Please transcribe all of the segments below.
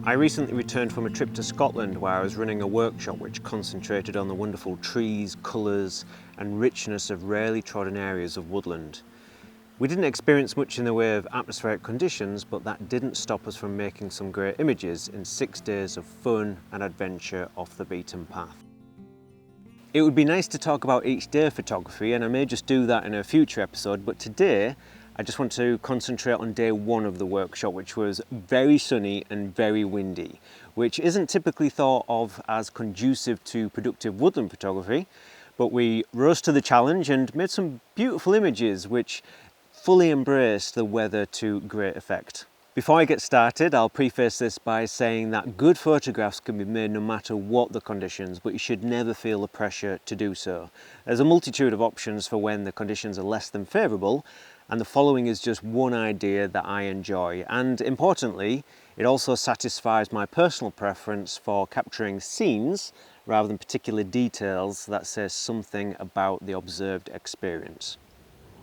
I recently returned from a trip to Scotland where I was running a workshop which concentrated on the wonderful trees, colours and richness of rarely trodden areas of woodland. We didn't experience much in the way of atmospheric conditions, but that didn't stop us from making some great images in 6 days of fun and adventure off the beaten path. It would be nice to talk about each day photography, and I may just do that in a future episode, but today I just want to concentrate on day one of the workshop, which was very sunny and very windy, which isn't typically thought of as conducive to productive woodland photography, but we rose to the challenge and made some beautiful images which fully embraced the weather to great effect. Before I get started, I'll preface this by saying that good photographs can be made no matter what the conditions, but you should never feel the pressure to do so. There's a multitude of options for when the conditions are less than favourable, and the following is just one idea that I enjoy. And importantly, it also satisfies my personal preference for capturing scenes rather than particular details that say something about the observed experience.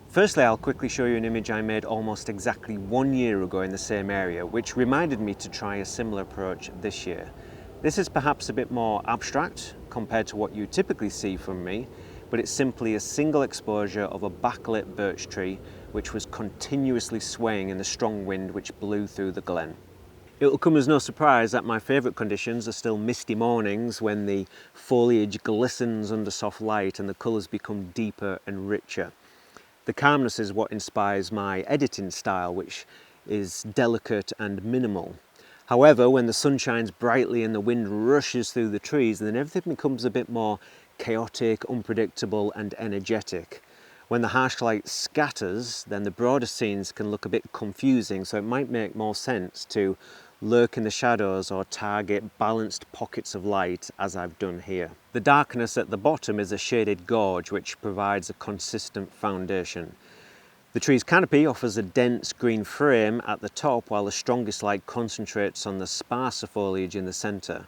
Firstly, I'll quickly show you an image I made almost exactly 1 year ago in the same area, which reminded me to try a similar approach this year. This is perhaps a bit more abstract compared to what you typically see from me, but it's simply a single exposure of a backlit birch tree which was continuously swaying in the strong wind which blew through the glen. It will come as no surprise that my favourite conditions are still misty mornings when the foliage glistens under soft light and the colours become deeper and richer. The calmness is what inspires my editing style, which is delicate and minimal. However, when the sun shines brightly and the wind rushes through the trees, then everything becomes a bit more chaotic, unpredictable and energetic. When the harsh light scatters, then the broader scenes can look a bit confusing, so it might make more sense to lurk in the shadows or target balanced pockets of light as I've done here. The darkness at the bottom is a shaded gorge which provides a consistent foundation. The tree's canopy offers a dense green frame at the top while the strongest light concentrates on the sparser foliage in the centre.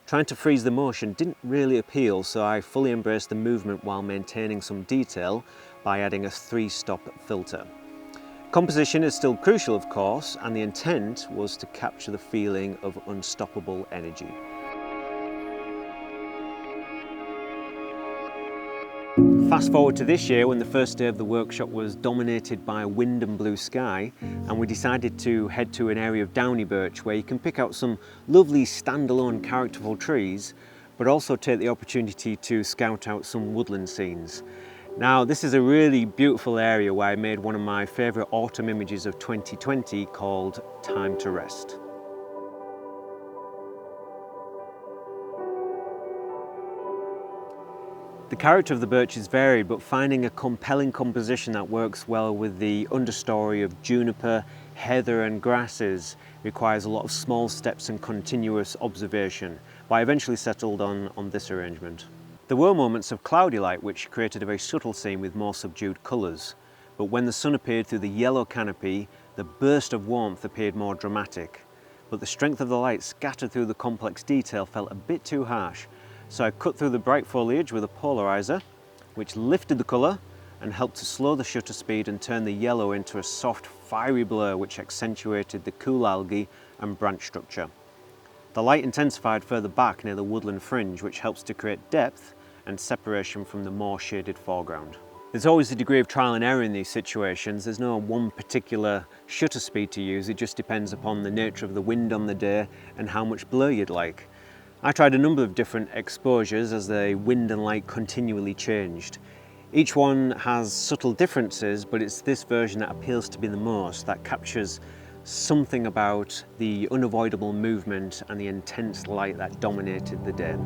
Trying to freeze the motion didn't really appeal, so I fully embraced the movement while maintaining some detail by adding a 3-stop filter. Composition is still crucial, of course, and the intent was to capture the feeling of unstoppable energy. Fast forward to this year when the first day of the workshop was dominated by wind and blue sky, and we decided to head to an area of downy birch where you can pick out some lovely standalone characterful trees, but also take the opportunity to scout out some woodland scenes. Now, this is a really beautiful area where I made one of my favourite autumn images of 2020 called Time to Rest. The character of the birch is varied, but finding a compelling composition that works well with the understory of juniper, heather and grasses requires a lot of small steps and continuous observation, but I eventually settled on this arrangement. There were moments of cloudy light which created a very subtle scene with more subdued colours, but when the sun appeared through the yellow canopy, the burst of warmth appeared more dramatic. But the strength of the light scattered through the complex detail felt a bit too harsh, so I cut through the bright foliage with a polarizer, which lifted the colour and helped to slow the shutter speed and turn the yellow into a soft, fiery blur which accentuated the cool algae and branch structure. The light intensified further back near the woodland fringe, which helps to create depth and separation from the more shaded foreground. There's always a degree of trial and error in these situations. There's no one particular shutter speed to use, it just depends upon the nature of the wind on the day and how much blur you'd like. I tried a number of different exposures as the wind and light continually changed. Each one has subtle differences, but it's this version that appeals to me the most, that captures something about the unavoidable movement and the intense light that dominated the day.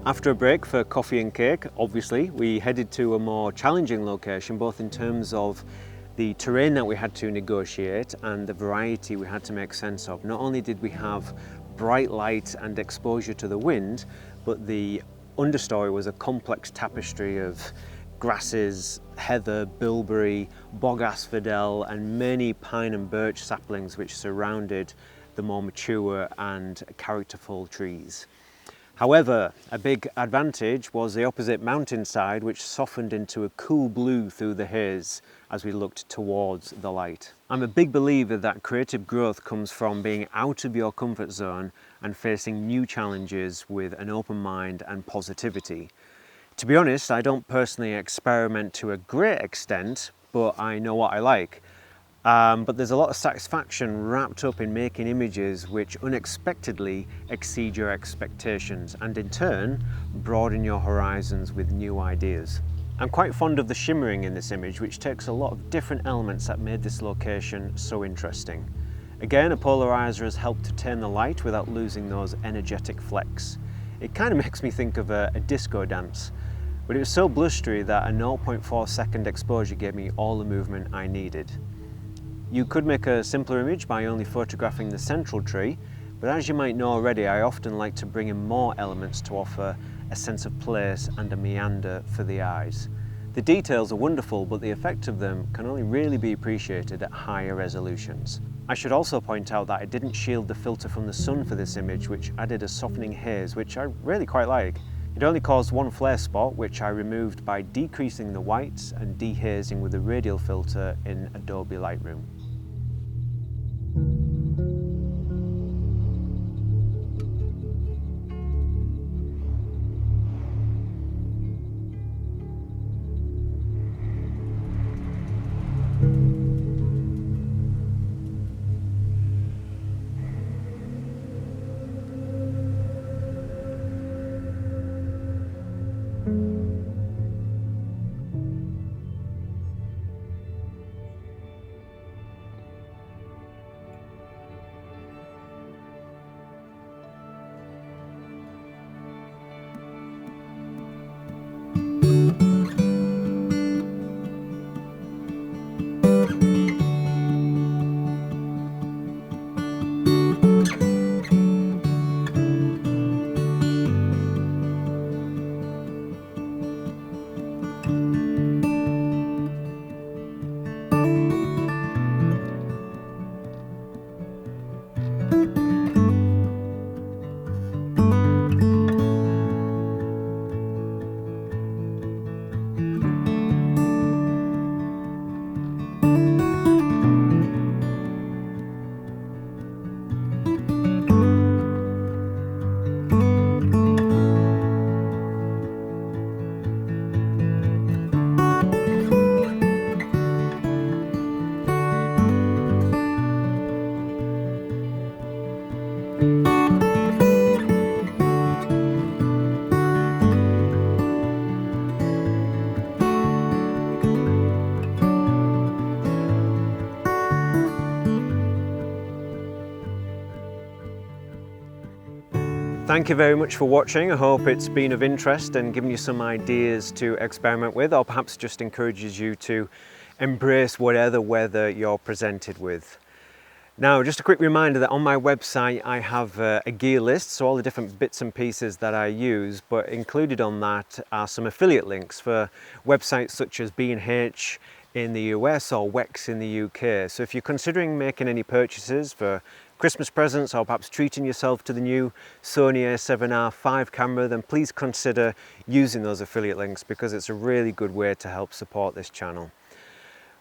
After a break for coffee and cake, obviously, we headed to a more challenging location, both in terms of the terrain that we had to negotiate and the variety we had to make sense of. Not only did we have bright light and exposure to the wind, but the understory was a complex tapestry of grasses, heather, bilberry, bog asphodel, and many pine and birch saplings which surrounded the more mature and characterful trees. However, a big advantage was the opposite mountainside, which softened into a cool blue through the haze as we looked towards the light. I'm a big believer that creative growth comes from being out of your comfort zone and facing new challenges with an open mind and positivity. To be honest, I don't personally experiment to a great extent, but I know what I like. But there's a lot of satisfaction wrapped up in making images which unexpectedly exceed your expectations and in turn broaden your horizons with new ideas. I'm quite fond of the shimmering in this image, which takes a lot of different elements that made this location so interesting. Again, a polarizer has helped to turn the light without losing those energetic flecks. It kind of makes me think of a disco dance, but it was so blustery that a 0.4 second exposure gave me all the movement I needed. You could make a simpler image by only photographing the central tree, but as you might know already, I often like to bring in more elements to offer a sense of place and a meander for the eyes. The details are wonderful, but the effect of them can only really be appreciated at higher resolutions. I should also point out that I didn't shield the filter from the sun for this image, which added a softening haze, which I really quite like. It only caused one flare spot, which I removed by decreasing the whites and dehazing with the radial filter in Adobe Lightroom. Thank you very much for watching. I hope it's been of interest and given you some ideas to experiment with, or perhaps just encourages you to embrace whatever weather you're presented with. Now, just a quick reminder that on my website I have a gear list, so all the different bits and pieces that I use, but included on that are some affiliate links for websites such as B&H in the US or Wex in the UK. So if you're considering making any purchases for Christmas presents or perhaps treating yourself to the new Sony a7R V camera, then please consider using those affiliate links because it's a really good way to help support this channel.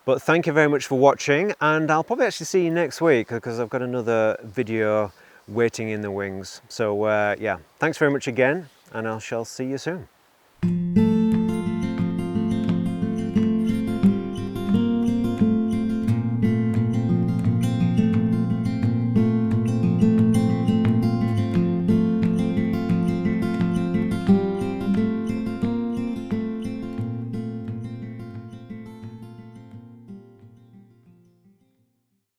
But thank you very much for watching, and I'll probably actually see you next week because I've got another video waiting in the wings. So yeah, thanks very much again, and I shall see you soon.